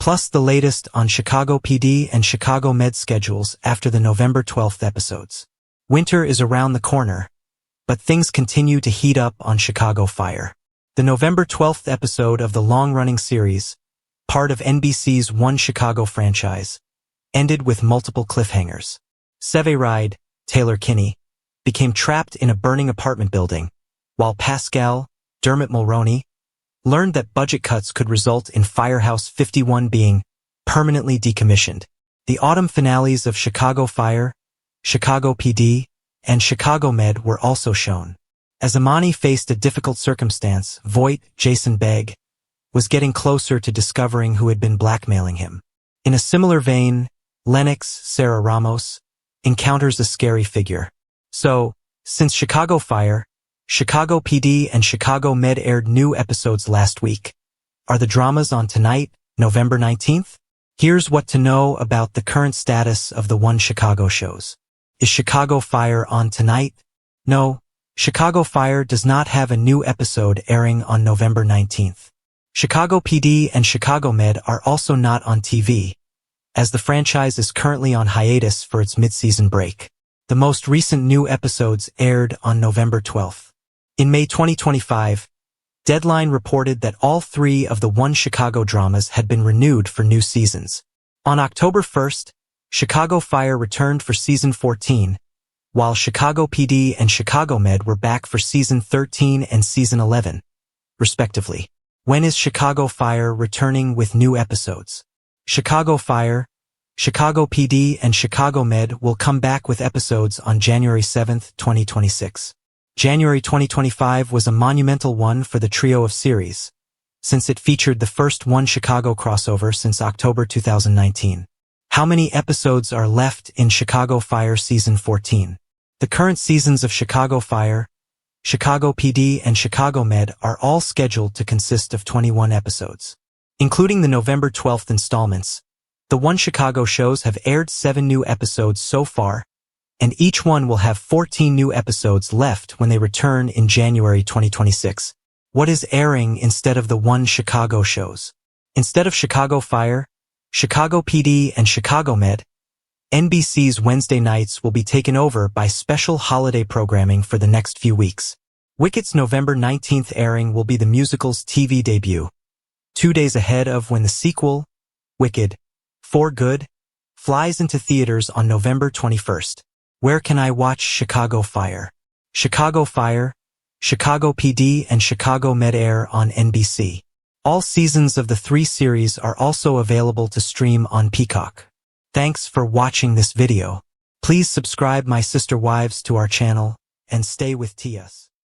plus the latest on Chicago PD and Chicago Med schedules after the November 12th episodes. Winter is around the corner, but things continue to heat up on Chicago Fire. The November 12th episode of the long-running series, part of NBC's One Chicago franchise, ended with multiple cliffhangers. Severide, Taylor Kinney, became trapped in a burning apartment building, while Pascal, Dermot Mulroney, learned that budget cuts could result in Firehouse 51 being permanently decommissioned. The autumn finales of Chicago Fire, Chicago PD, and Chicago Med were also shown. As Imani faced a difficult circumstance, Voight, Jason Begg, was getting closer to discovering who had been blackmailing him. In a similar vein, Lennox, Sarah Ramos, encounters a scary figure. So, since Chicago Fire, Chicago PD and Chicago Med aired new episodes last week, are the dramas on tonight, November 19th? Here's what to know about the current status of the One Chicago shows. Is Chicago Fire on tonight? No, Chicago Fire does not have a new episode airing on November 19th. Chicago PD and Chicago Med are also not on TV, as the franchise is currently on hiatus for its mid-season break. The most recent new episodes aired on November 12th. In May 2025, Deadline reported that all three of the One Chicago dramas had been renewed for new seasons. On October 1st, Chicago Fire returned for Season 14, while Chicago PD and Chicago Med were back for Season 13 and Season 11, respectively. When is Chicago Fire returning with new episodes? Chicago Fire, Chicago PD, and Chicago Med will come back with episodes on January 7, 2026. January 2025 was a monumental one for the trio of series, since it featured the first One Chicago crossover since October 2019. How many episodes are left in Chicago Fire Season 14? The current seasons of Chicago Fire, Chicago PD, and Chicago Med are all scheduled to consist of 21 episodes. Including the November 12th installments, the One Chicago shows have aired 7 new episodes so far, and each one will have 14 new episodes left when they return in January 2026. What is airing instead of the One Chicago shows? Instead of Chicago Fire, Chicago PD, and Chicago Med, NBC's Wednesday nights will be taken over by special holiday programming for the next few weeks. Wicked's November 19th airing will be the musical's TV debut, 2 days ahead of when the sequel, Wicked, For Good, flies into theaters on November 21st. Where can I watch Chicago Fire? Chicago Fire, Chicago PD, and Chicago Med air on NBC. All seasons of the 3 series are also available to stream on Peacock. Thanks for watching this video. Please subscribe my sister wives to our channel and stay with TS.